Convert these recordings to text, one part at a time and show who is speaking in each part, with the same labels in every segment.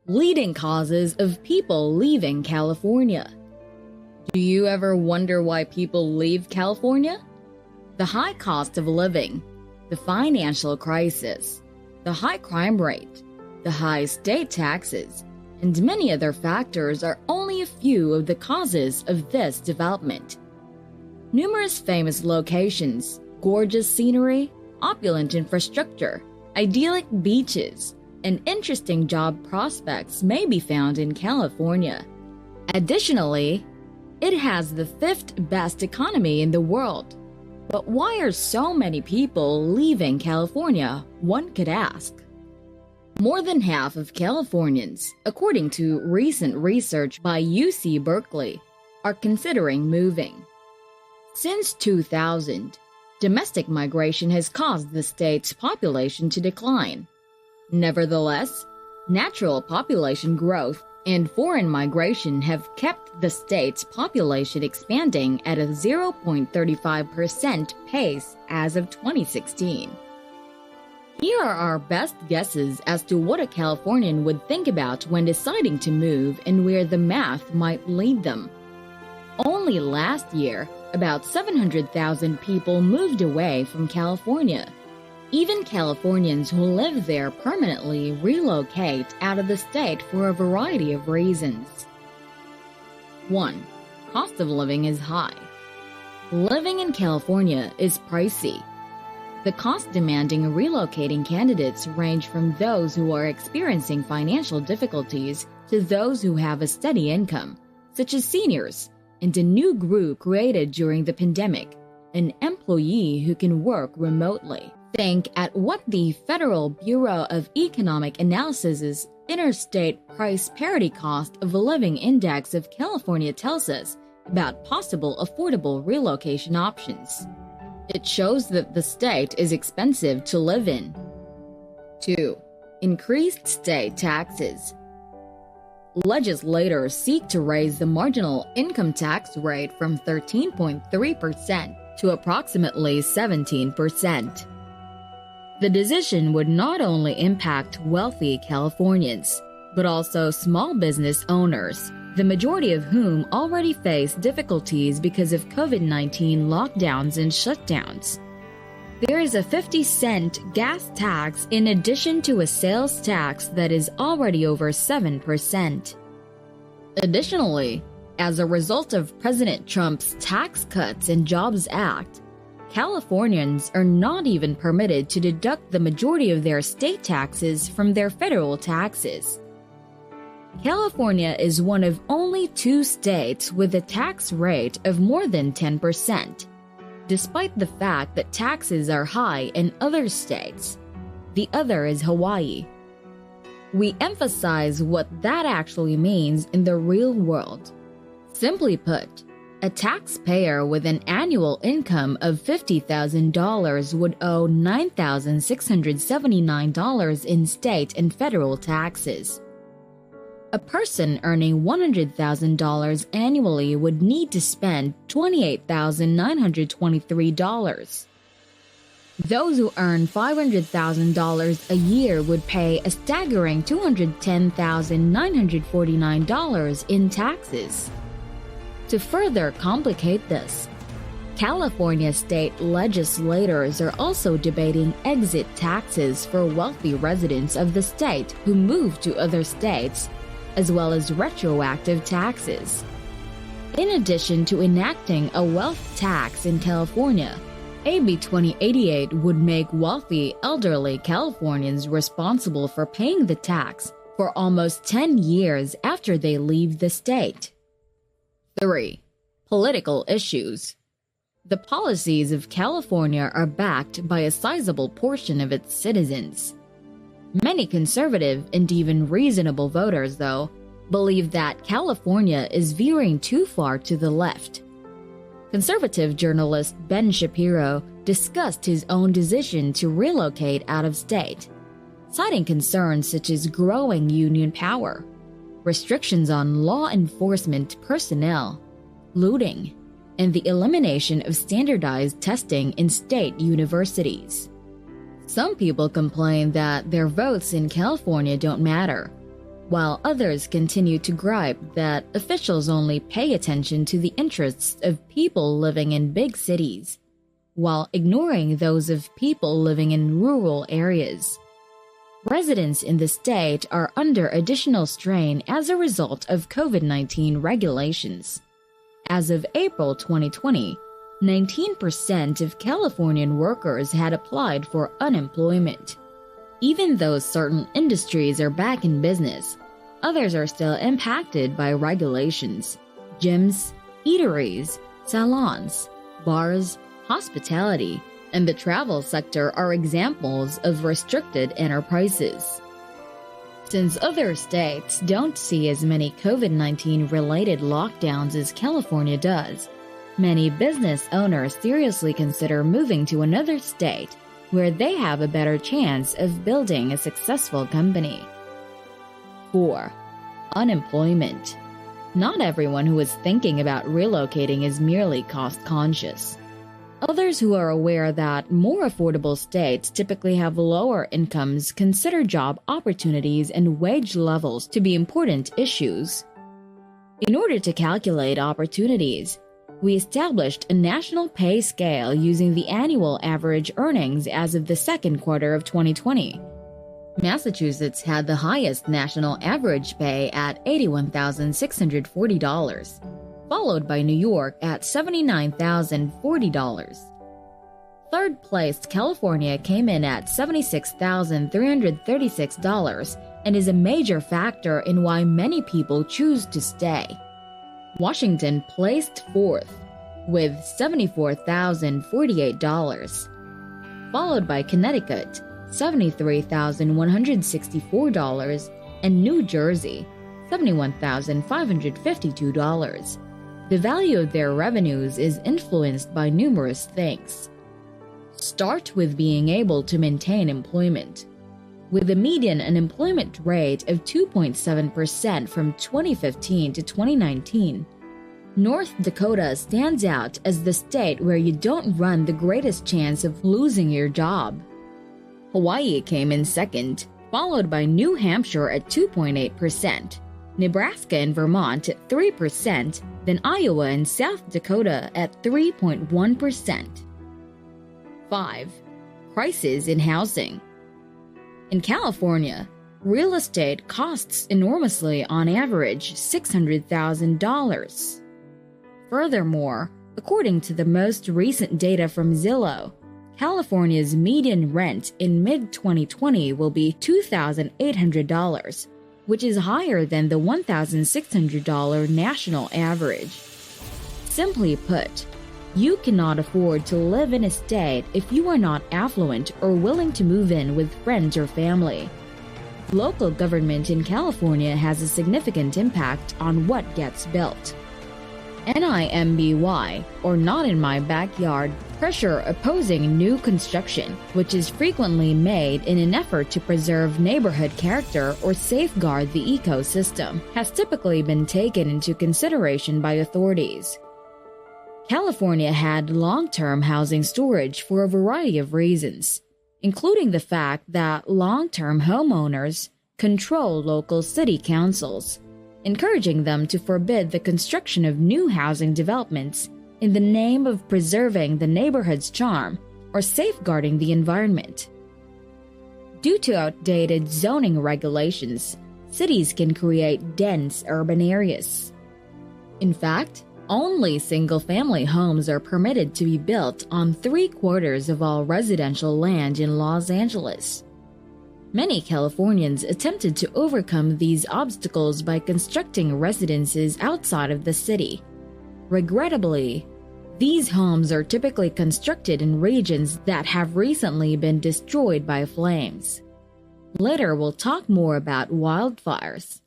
Speaker 1: Leading causes of people leaving California. Do you ever wonder why people leave California? The high cost of living, the financial crisis, the high crime rate, the high state taxes, and many other factors are only a few of the causes of this development. Numerous famous locations, gorgeous scenery, opulent infrastructure, idyllic beaches, and interesting job prospects may be found in California. Additionally, it has the fifth best economy in the world. But why are so many people leaving California, one could ask? More than half of Californians, according to recent research by UC Berkeley, are considering moving. Since 2000, domestic migration has caused the state's population to decline. Nevertheless, natural population growth and foreign migration have kept the state's population expanding at a 0.35% pace as of 2016. Here are our best guesses as to what a Californian would think about when deciding to move and where the math might lead them. Only last year, about 700,000 people moved away from California. Even Californians who live there permanently relocate out of the state for a variety of reasons. 1. Cost of living is high. Living in California is pricey. The cost demanding relocating candidates range from those who are experiencing financial difficulties to those who have a steady income, such as seniors, and a new group created during the pandemic, an employee who can work remotely. Think at what the Federal Bureau of Economic Analysis's Interstate Price Parity Cost of Living Index of California tells us about possible affordable relocation options. It shows that the state is expensive to live in. 2. Increased state taxes. Legislators seek to raise the marginal income tax rate from 13.3% to approximately 17%. The decision would not only impact wealthy Californians, but also small business owners, the majority of whom already face difficulties because of COVID-19 lockdowns and shutdowns. There is a 50-cent gas tax in addition to a sales tax that is already over 7%. Additionally, as a result of President Trump's Tax Cuts and Jobs Act, Californians are not even permitted to deduct the majority of their state taxes from their federal taxes. California is one of only 2 states with a tax rate of more than 10%, despite the fact that taxes are high in other states. The other is Hawaii. We emphasize what that actually means in the real world. Simply put, a taxpayer with an annual income of $50,000 would owe $9,679 in state and federal taxes. A person earning $100,000 annually would need to spend $28,923. Those who earn $500,000 a year would pay a staggering $210,949 in taxes. To further complicate this, California state legislators are also debating exit taxes for wealthy residents of the state who move to other states, as well as retroactive taxes. In addition to enacting a wealth tax in California, AB 2088 would make wealthy elderly Californians responsible for paying the tax for almost 10 years after they leave the state. 3. Political issues. The policies of California are backed by a sizable portion of its citizens. Many conservative and even reasonable voters, though, believe that California is veering too far to the left. Conservative journalist Ben Shapiro discussed his own decision to relocate out of state, citing concerns such as growing union power, restrictions on law enforcement personnel, looting, and the elimination of standardized testing in state universities. Some people complain that their votes in California don't matter. while others continue to gripe that officials only pay attention to the interests of people living in big cities, while ignoring those of people living in rural areas. Residents in the state are under additional strain as a result of COVID-19 regulations. As of April 2020, 19% of Californian workers had applied for unemployment. Even though certain industries are back in business, others are still impacted by regulations. Gyms, eateries, salons, bars, hospitality, and the travel sector are examples of restricted enterprises. Since other states don't see as many COVID-19 related lockdowns as California does, many business owners seriously consider moving to another state where they have a better chance of building a successful company. 4. Unemployment. Not everyone who is thinking about relocating is merely cost-conscious. Others who are aware that more affordable states typically have lower incomes consider job opportunities and wage levels to be important issues. In order to calculate opportunities, we established a national pay scale using the annual average earnings as of the second quarter of 2020. Massachusetts had the highest national average pay at $81,640, followed by New York at $79,040. Third place, California came in at $76,336 and is a major factor in why many people choose to stay. Washington placed fourth with $74,048, followed by Connecticut, $73,164, and New Jersey, $71,552. The value of their revenues is influenced by numerous things. Start with being able to maintain employment. With a median unemployment rate of 2.7% from 2015 to 2019, North Dakota stands out as the state where you don't run the greatest chance of losing your job. Hawaii came in second, followed by New Hampshire at 2.8%, Nebraska and Vermont at 3%, then Iowa and South Dakota at 3.1%. 5. Crisis in housing. In California, real estate costs enormously, on average $600,000. Furthermore, according to the most recent data from Zillow, California's median rent in mid-2020 will be $2,800, which is higher than the $1,600 national average. Simply put, you cannot afford to live in a state if you are not affluent or willing to move in with friends or family. Local government in California has a significant impact on what gets built. NIMBY, or Not in My Backyard, pressure opposing new construction, which is frequently made in an effort to preserve neighborhood character or safeguard the ecosystem, has typically been taken into consideration by authorities. California had long-term housing storage for a variety of reasons, including the fact that long-term homeowners control local city councils, encouraging them to forbid the construction of new housing developments in the name of preserving the neighborhood's charm or safeguarding the environment. Due to outdated zoning regulations, cities can create dense urban areas. In fact, only single-family homes are permitted to be built on 3/4 of all residential land in Los Angeles. Many Californians attempted to overcome these obstacles by constructing residences outside of the city. Regrettably, these homes are typically constructed in regions that have recently been destroyed by flames. Later, we'll talk more about wildfires.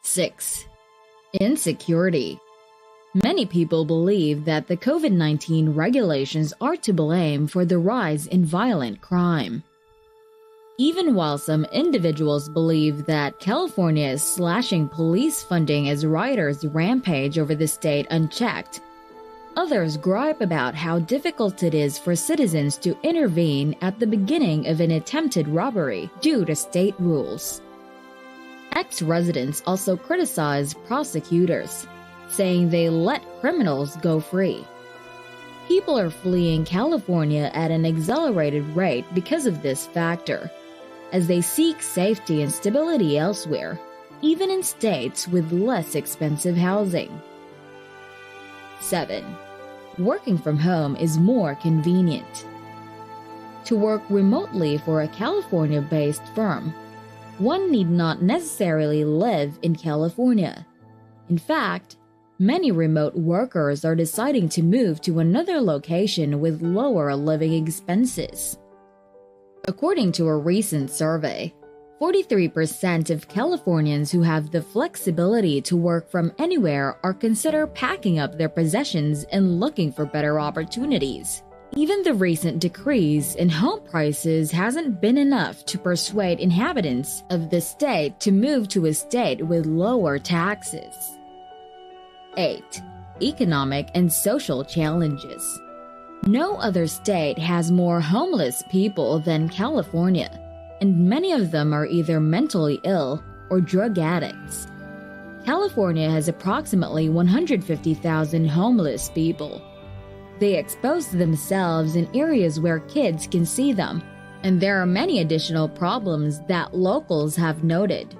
Speaker 1: 6. Insecurity. Many people believe that the COVID-19 regulations are to blame for the rise in violent crime. Even while some individuals believe that California is slashing police funding as rioters rampage over the state unchecked, others gripe about how difficult it is for citizens to intervene at the beginning of an attempted robbery due to state rules. Ex-residents also criticize prosecutors, saying they let criminals go free. People are fleeing California at an accelerated rate because of this factor, as they seek safety and stability elsewhere, even in states with less expensive housing. 7. Working from home is more convenient. To work remotely for a California-based firm, one need not necessarily live in California. In fact, many remote workers are deciding to move to another location with lower living expenses. According to a recent survey, 43% of Californians who have the flexibility to work from anywhere are consider packing up their possessions and looking for better opportunities. Even the recent decrease in home prices hasn't been enough to persuade inhabitants of the state to move to a state with lower taxes. 8. Economic and social challenges. No other state has more homeless people than California, and many of them are either mentally ill or drug addicts. California has approximately 150,000 homeless people. They expose themselves in areas where kids can see them, and there are many additional problems that locals have noted.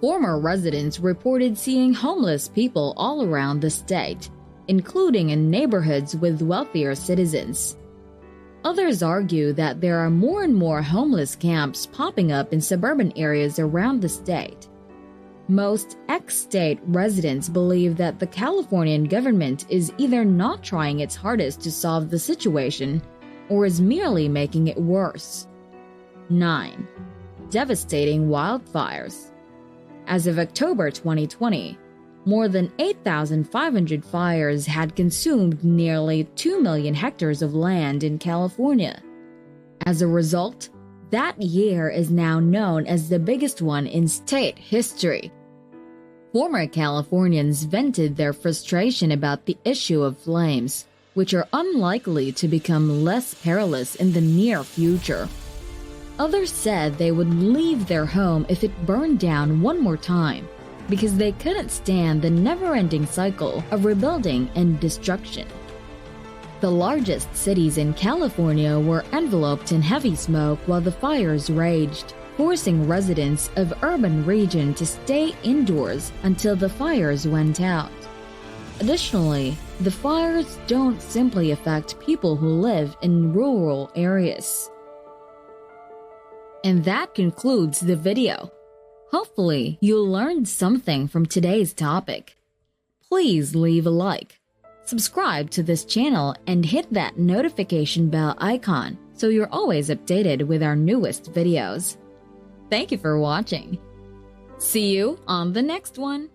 Speaker 1: Former residents reported seeing homeless people all around the state, including in neighborhoods with wealthier citizens. Others argue that there are more and more homeless camps popping up in suburban areas around the state. Most ex-state residents believe that the Californian government is either not trying its hardest to solve the situation or is merely making it worse. 9. Devastating wildfires. As of October 2020, more than 8,500 fires had consumed nearly 2 million hectares of land in California. As a result, that year is now known as the biggest one in state history. Former Californians vented their frustration about the issue of flames, which are unlikely to become less perilous in the near future. Others said they would leave their home if it burned down one more time, because they couldn't stand the never-ending cycle of rebuilding and destruction. The largest cities in California were enveloped in heavy smoke while the fires raged, forcing residents of urban region to stay indoors until the fires went out. Additionally, the fires don't simply affect people who live in rural areas. And that concludes the video. Hopefully, you learned something from today's topic. Please leave a like, subscribe to this channel, and hit that notification bell icon so you're always updated with our newest videos. Thank you for watching. See you on the next one.